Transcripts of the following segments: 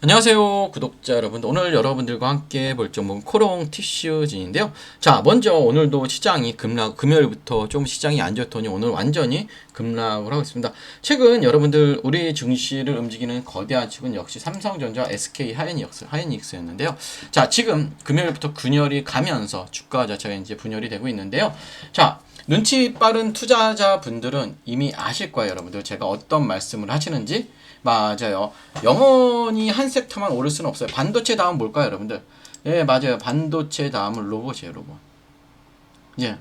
안녕하세요 구독자 여러분, 오늘 여러분들과 함께 볼 종목은 코롱 티슈진인데요. 자, 먼저 오늘도 시장이 금요일부터 좀 시장이 안 좋더니 오늘 완전히 급락을 하고 있습니다. 최근 여러분들 우리 증시를 움직이는 거대한 축은 역시 삼성전자, SK 하이닉스였는데요. 자, 지금 금요일부터 균열이 가면서 주가 자체가 이제 분열이 되고 있는데요. 자, 눈치 빠른 투자자분들은 이미 아실 거예요. 여러분들 제가 어떤 말씀을 하시는지. 맞아요. 영원히 한 섹터만 오를 수는 없어요. 반도체 다음 뭘까요, 여러분들? 예, 맞아요. 반도체 다음은 로봇이에요, 로봇. 예.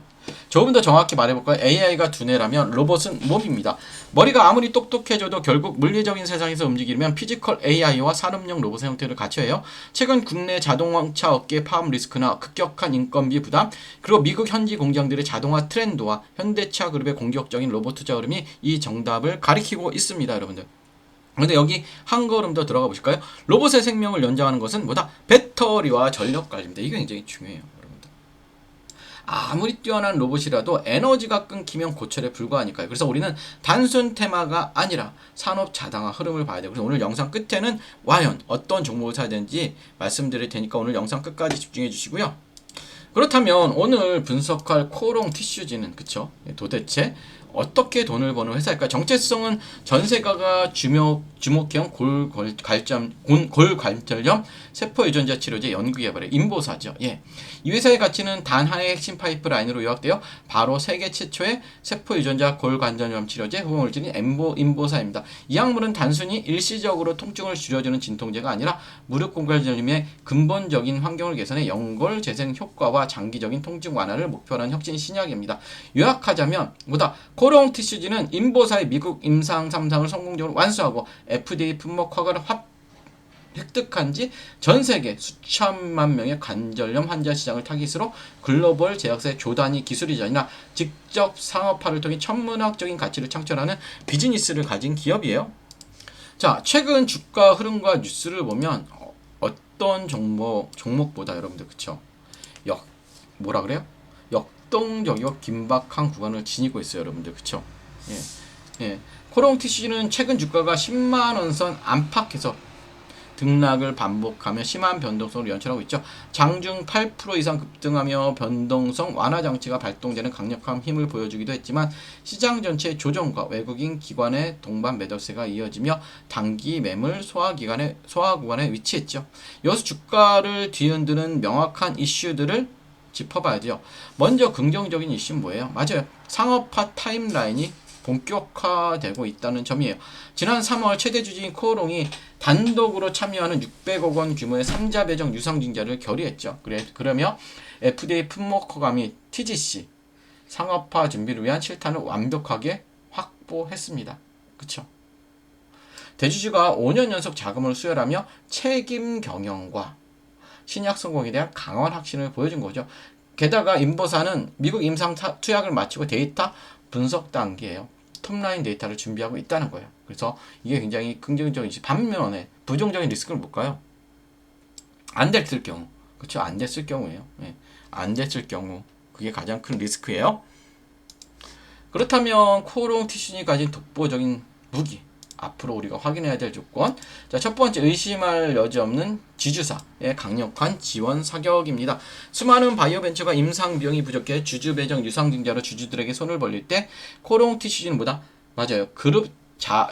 조금 더 정확히 말해볼까요? AI가 두뇌라면 로봇은 몸입니다. 머리가 아무리 똑똑해져도 결국 물리적인 세상에서 움직이려면 피지컬 AI와 산업용 로봇의 형태를 갖춰야 해요. 최근 국내 자동차 업계 파업 리스크나 급격한 인건비 부담, 그리고 미국 현지 공장들의 자동화 트렌드와 현대차 그룹의 공격적인 로봇 투자 흐름이 이 정답을 가리키고 있습니다, 여러분들. 근데 여기 한 걸음 더 들어가 보실까요? 로봇의 생명을 연장하는 것은 뭐다? 배터리와 전력 관리입니다. 이게 굉장히 중요해요, 여러분들. 아무리 뛰어난 로봇이라도 에너지가 끊기면 고철에 불과하니까요. 그래서 우리는 단순 테마가 아니라 산업 자동화 흐름을 봐야 돼요. 그래서 오늘 영상 끝에는 과연 어떤 종목을 사야 되는지 말씀드릴 테니까 오늘 영상 끝까지 집중해 주시고요. 그렇다면 오늘 분석할 코롱 티슈지는 그쵸? 도대체 어떻게 돈을 버는 회사일까? 정체성은 전세가가 주목형 골관절염 세포 유전자 치료제 연구개발의 인보사죠. 예. 이 회사의 가치는 단 하나의 핵심 파이프라인으로 요약되어 바로 세계 최초의 세포 유전자 골관절염 치료제 후보물질인 인보사입니다. 이 약물은 단순히 일시적으로 통증을 줄여주는 진통제가 아니라 무릎 골관절염의 근본적인 환경을 개선해 연골 재생 효과와 장기적인 통증 완화를 목표로 하는 혁신 신약입니다. 요약하자면 뭐다? 코롱 티슈지는 인보사의 미국 임상 3상을 성공적으로 완수하고 FDA 품목 허가를 획득한 지 전 세계 수천만 명의 관절염 환자 시장을 타깃으로 글로벌 제약사의 조단위 기술이 아니라 직접 상업화를 통해 천문학적인 가치를 창출하는 비즈니스를 가진 기업이에요. 자, 최근 주가 흐름과 뉴스를 보면 어떤 종목보다 여러분들 그쵸? 뭐라 그래요? 역동적이고 긴박한 구간을 지니고 있어요, 여러분들. 그쵸? 예. 예. 코롱 TC는 최근 주가가 10만원 선 안팎에서 등락을 반복하며 심한 변동성을 연출하고 있죠. 장중 8% 이상 급등하며 변동성 완화 장치가 발동되는 강력한 힘을 보여주기도 했지만 시장 전체의 조정과 외국인 기관의 동반 매도세가 이어지며 단기 매물 소화 구간에 위치했죠. 여기서 주가를 뒤흔드는 명확한 이슈들을 짚어봐야죠. 먼저 긍정적인 이슈는 뭐예요? 맞아요. 상업화 타임라인이 본격화되고 있다는 점이에요. 지난 3월 최대 주주인 코오롱이 단독으로 참여하는 600억 원 규모의 3자 배정 유상증자를 결의했죠. 그러며 FDA 품목 허가 및 TGC 상업화 준비를 위한 실탄을 완벽하게 확보했습니다. 그쵸? 대주주가 5년 연속 자금을 수혈하며 책임 경영과 신약 성공에 대한 강한 확신을 보여준 거죠. 게다가 인보사는 미국 임상 투약을 마치고 데이터 분석 단계예요. 톱라인 데이터를 준비하고 있다는 거예요. 그래서 이게 굉장히 긍정적이지. 반면에 부정적인 리스크를 볼까요? 안 됐을 경우. 그렇죠? 안 됐을 경우예요. 예. 안 됐을 경우. 그게 가장 큰 리스크예요. 그렇다면 코롱 티슈니 가진 독보적인 무기. 앞으로 우리가 확인해야 될 조건. 자, 첫 번째, 의심할 여지 없는 지주사의 강력한 지원 사격입니다. 수많은 바이오 벤처가 임상 비용이 부족해 주주 배정 유상증자로 주주들에게 손을 벌릴 때 코롱 티슈는 뭐다? 맞아요. 그룹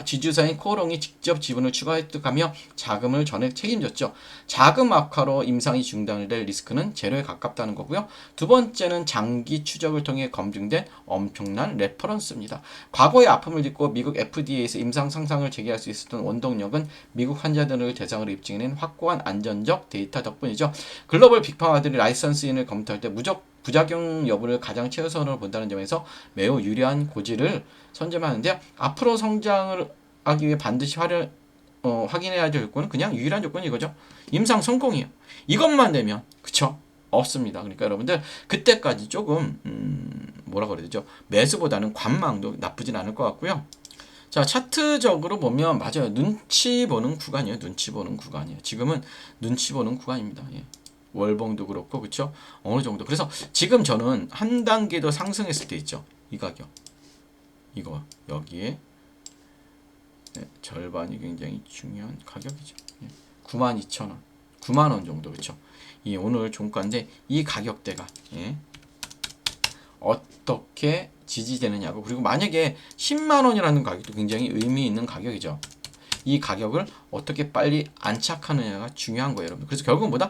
지주사인 코롱이 직접 지분을 추가 획득하며 자금을 전액 책임졌죠. 자금 악화로 임상이 중단될 리스크는 제로에 가깝다는 거고요. 두 번째는 장기 추적을 통해 검증된 엄청난 레퍼런스입니다. 과거의 아픔을 딛고 미국 FDA에서 임상 상상을 재개할 수 있었던 원동력은 미국 환자들을 대상으로 입증해낸 확고한 안전적 데이터 덕분이죠. 글로벌 빅파마들이 라이선스인을 검토할 때 부작용 여부를 가장 최우선으로 본다는 점에서 매우 유리한 고지를 선점하는데요. 앞으로 성장을 하기 위해 반드시 확인해야 될 조건은 그냥 유일한 조건이 이거죠. 임상 성공이에요. 이것만 되면 그쵸? 없습니다. 그러니까 여러분들 그때까지 조금 뭐라 그래야 되죠? 매수보다는 관망도 나쁘진 않을 것 같고요. 자, 차트적으로 보면 맞아요. 눈치 보는 구간이에요. 눈치 보는 구간이에요. 지금은 눈치 보는 구간입니다. 예. 월봉도 그렇고 그쵸? 어느 정도. 그래서 지금 저는 한 단계 더 상승했을 때 있죠. 이 가격. 이거 여기에 네, 절반이 굉장히 중요한 가격이죠. 예. 92,000원, 9만원 정도. 그쵸? 이 오늘 종가인데 이 가격대가 어떻게 지지되느냐고. 그리고 만약에 10만원이라는 가격도 굉장히 의미 있는 가격이죠. 이 가격을 어떻게 빨리 안착하느냐가 중요한 거예요, 여러분. 그래서 결국 뭐다?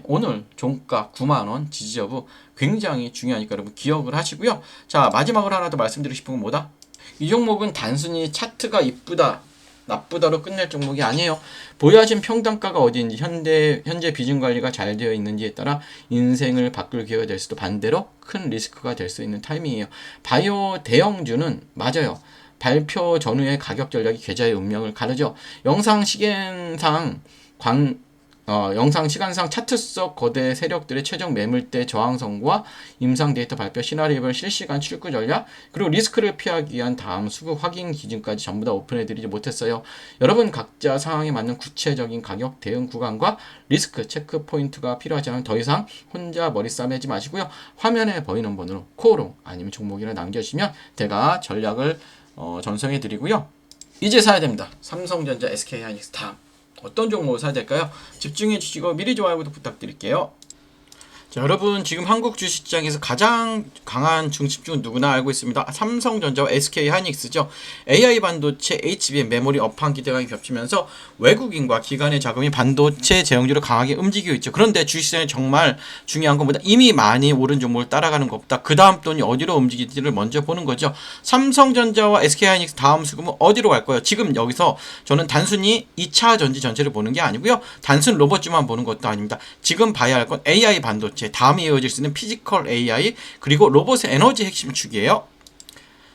오늘 종가 9만원 지지 여부 굉장히 중요하니까 여러분 기억을 하시고요. 자, 마지막으로 하나 더 말씀드리고 싶은 건 뭐다? 이 종목은 단순히 차트가 이쁘다, 나쁘다로 끝낼 종목이 아니에요. 보유하신 평단가가 어디인지, 현재 비중 관리가 잘 되어 있는지에 따라 인생을 바꿀 기회가 될 수도, 반대로 큰 리스크가 될 수 있는 타이밍이에요. 바이오 대형주는 맞아요. 발표 전후의 가격 전략이 계좌의 운명을 가르죠. 영상 시간상 차트 속 거대 세력들의 최종 매물대 저항 선고와 임상 데이터 발표, 시나리오별 실시간 출구 전략, 그리고 리스크를 피하기 위한 다음 수급 확인 기준까지 전부 다 오픈해드리지 못했어요. 여러분 각자 상황에 맞는 구체적인 가격 대응 구간과 리스크 체크 포인트가 필요하지만 더 이상 혼자 머리 싸매지 마시고요. 화면에 보이는 번호로 코롱 아니면 종목이라 남겨주시면 제가 전략을 전송해 드리고요. 이제 사야 됩니다. 삼성전자, SK하이닉스 다음 어떤 종목을 사야 될까요? 집중해 주시고 미리 좋아요부터 부탁드릴게요. 자, 여러분 지금 한국 주식시장에서 가장 강한 중심주는 누구나 알고 있습니다. 삼성전자와 SK하이닉스죠. AI 반도체, HBM, 메모리 업황 기대감이 겹치면서 외국인과 기관의 자금이 반도체 제형주를 강하게 움직이고 있죠. 그런데 주식시장에 정말 중요한 것보다 이미 많이 오른 종목을 따라가는 것보다 그 다음 돈이 어디로 움직일지를 먼저 보는 거죠. 삼성전자와 SK하이닉스 다음 수급은 어디로 갈 거예요? 지금 여기서 저는 단순히 2차 전지 전체를 보는 게 아니고요. 단순 로봇주만 보는 것도 아닙니다. 지금 봐야 할 건 AI 반도체, 다음에 이어질 수 있는 피지컬 AI, 그리고 로봇의 에너지 핵심 축이에요.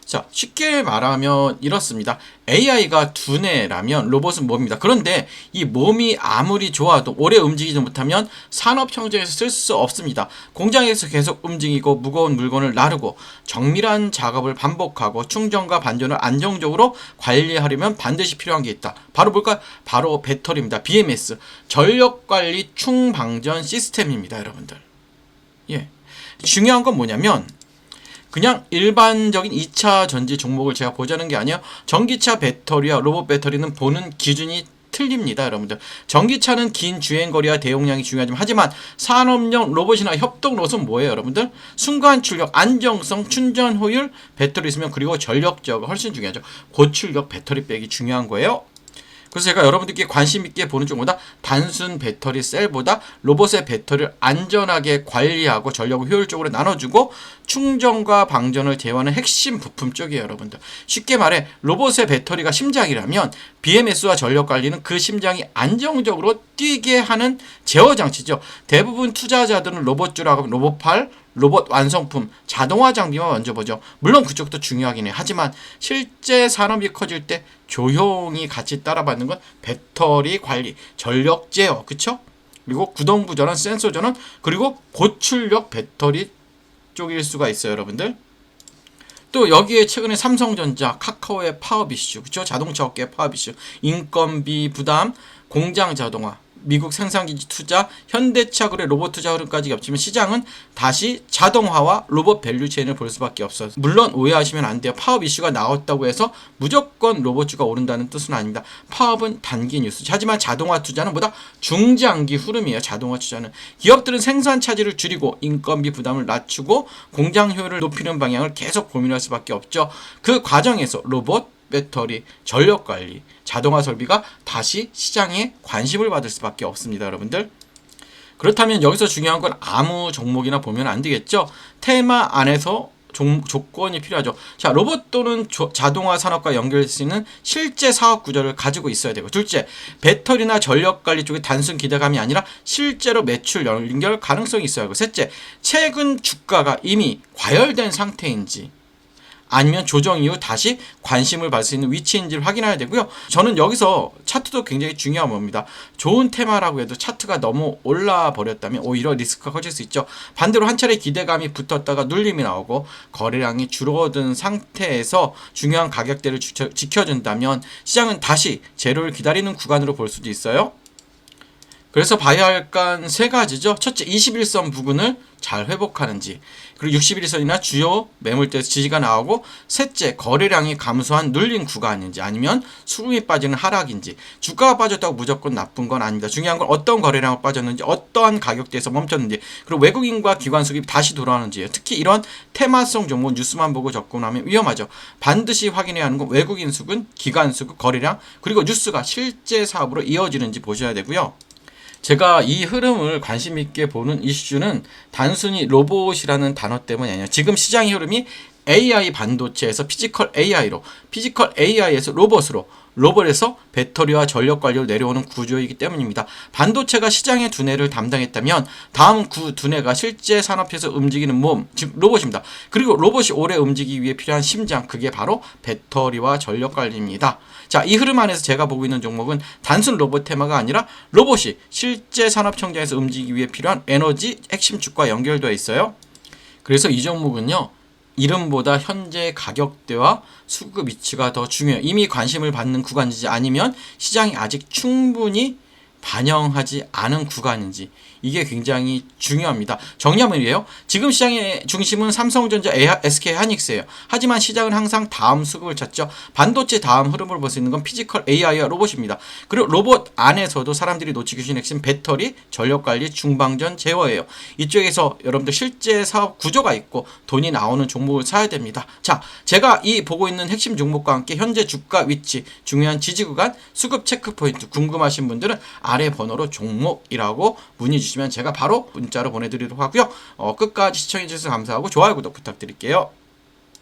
자, 쉽게 말하면 이렇습니다. AI가 두뇌라면 로봇은 몸입니다. 그런데 이 몸이 아무리 좋아도 오래 움직이지 못하면 산업 현장에서 쓸 수 없습니다. 공장에서 계속 움직이고 무거운 물건을 나르고 정밀한 작업을 반복하고 충전과 반전을 안정적으로 관리하려면 반드시 필요한 게 있다. 바로 뭘까요? 바로 배터리입니다. BMS, 전력관리 충방전 시스템입니다, 여러분들. 중요한 건 뭐냐면 그냥 일반적인 2차 전지 종목을 제가 보자는 게 아니에요. 전기차 배터리와 로봇 배터리는 보는 기준이 틀립니다, 여러분들. 전기차는 긴 주행거리와 대용량이 중요하지만 하지만 산업용 로봇이나 협동 로봇은 뭐예요, 여러분들? 순간 출력, 안정성, 충전 효율, 배터리 있으면 그리고 전력 제어가 훨씬 중요하죠. 고출력 배터리 백이 중요한 거예요. 그래서 제가 여러분들께 관심 있게 보는 쪽보다 단순 배터리 셀보다 로봇의 배터리를 안전하게 관리하고 전력을 효율적으로 나눠주고 충전과 방전을 제어하는 핵심 부품 쪽이에요, 여러분들. 쉽게 말해 로봇의 배터리가 심장이라면 BMS와 전력 관리는 그 심장이 안정적으로 뛰게 하는 제어 장치죠. 대부분 투자자들은 로봇주라고 하면 로봇팔, 로봇 완성품, 자동화 장비만 먼저 보죠. 물론 그쪽도 중요하긴 해. 하지만 실제 산업이 커질 때 조용히 같이 따라받는 건 배터리 관리, 전력 제어, 그쵸? 그리고 구동부 전환, 센서 전환, 그리고 고출력 배터리 쪽일 수가 있어요, 여러분들. 또 여기에 최근에 삼성전자, 카카오의 파업 이슈, 그쵸? 자동차 업계의 파업 이슈, 인건비 부담, 공장 자동화, 미국 생산기지 투자, 현대차 그래 로봇 투자 흐름까지 겹치면 시장은 다시 자동화와 로봇 밸류체인을 볼 수밖에 없어요. 물론 오해하시면 안 돼요. 파업 이슈가 나왔다고 해서 무조건 로봇주가 오른다는 뜻은 아닙니다. 파업은 단기 뉴스. 하지만 자동화 투자는 보다 중장기 흐름이에요. 자동화 투자는 기업들은 생산 차질을 줄이고 인건비 부담을 낮추고 공장 효율을 높이는 방향을 계속 고민할 수밖에 없죠. 그 과정에서 로봇, 배터리, 전력관리, 자동화 설비가 다시 시장에 관심을 받을 수밖에 없습니다, 여러분들. 그렇다면 여기서 중요한 건 아무 종목이나 보면 안 되겠죠. 테마 안에서 조건이 필요하죠. 자, 로봇 또는 자동화 산업과 연결될 수 있는 실제 사업 구조를 가지고 있어야 되고, 둘째, 배터리나 전력 관리 쪽에 단순 기대감이 아니라 실제로 매출 연결 가능성이 있어야 하고, 셋째, 최근 주가가 이미 과열된 상태인지 아니면 조정 이후 다시 관심을 받을 수 있는 위치인지를 확인해야 되고요. 저는 여기서 차트도 굉장히 중요한 겁니다. 좋은 테마라고 해도 차트가 너무 올라 버렸다면 오히려 리스크가 커질 수 있죠. 반대로 한 차례 기대감이 붙었다가 눌림이 나오고 거래량이 줄어든 상태에서 중요한 가격대를 지켜준다면 시장은 다시 제로를 기다리는 구간으로 볼 수도 있어요. 그래서 봐야 할 건 세 가지죠. 첫째, 21선 부근을 잘 회복하는지, 그리고 60일선이나 주요 매물대에서 지지가 나오고, 셋째 거래량이 감소한 눌린 구간인지 아니면 수급이 빠지는 하락인지. 주가가 빠졌다고 무조건 나쁜 건 아닙니다. 중요한 건 어떤 거래량이 빠졌는지, 어떠한 가격대에서 멈췄는지, 그리고 외국인과 기관 수급이 다시 돌아오는지. 특히 이런 테마성 종목 뉴스만 보고 접근하면 위험하죠. 반드시 확인해야 하는 건 외국인 수급, 기관 수급, 거래량, 그리고 뉴스가 실제 사업으로 이어지는지 보셔야 되고요. 제가 이 흐름을 관심 있게 보는 이슈는 단순히 로봇이라는 단어 때문이 아니에요. 지금 시장의 흐름이 AI 반도체에서 피지컬 AI로, 피지컬 AI에서 로봇으로, 로봇에서 배터리와 전력 관리로 내려오는 구조이기 때문입니다. 반도체가 시장의 두뇌를 담당했다면 다음 그 두뇌가 실제 산업에서 움직이는 몸, 즉 로봇입니다. 그리고 로봇이 오래 움직이기 위해 필요한 심장, 그게 바로 배터리와 전력 관리입니다. 자, 이 흐름 안에서 제가 보고 있는 종목은 단순 로봇 테마가 아니라 로봇이 실제 산업 청정에서 움직이기 위해 필요한 에너지 핵심 축과 연결되어 있어요. 그래서 이 종목은요, 이름보다 현재 가격대와 수급 위치가 더 중요해요. 이미 관심을 받는 구간인지 아니면 시장이 아직 충분히 반영하지 않은 구간인지, 이게 굉장히 중요합니다. 정리하면 이래요. 지금 시장의 중심은 삼성전자, SK하이닉스예요. 하지만 시장은 항상 다음 수급을 찾죠. 반도체 다음 흐름을 볼 수 있는 건 피지컬 AI와 로봇입니다. 그리고 로봇 안에서도 사람들이 놓치기 쉬운 핵심 배터리, 전력관리, 중방전, 제어예요. 이쪽에서 여러분들 실제 사업 구조가 있고 돈이 나오는 종목을 사야 됩니다. 자, 제가 이 보고 있는 핵심 종목과 함께 현재 주가 위치, 중요한 지지 구간, 수급 체크 포인트 궁금하신 분들은 아래 번호로 종목이라고 문의 주시면 제가 바로 문자로 보내드리도록 하고요. 끝까지 시청해주셔서 감사하고 좋아요, 구독 부탁드릴게요.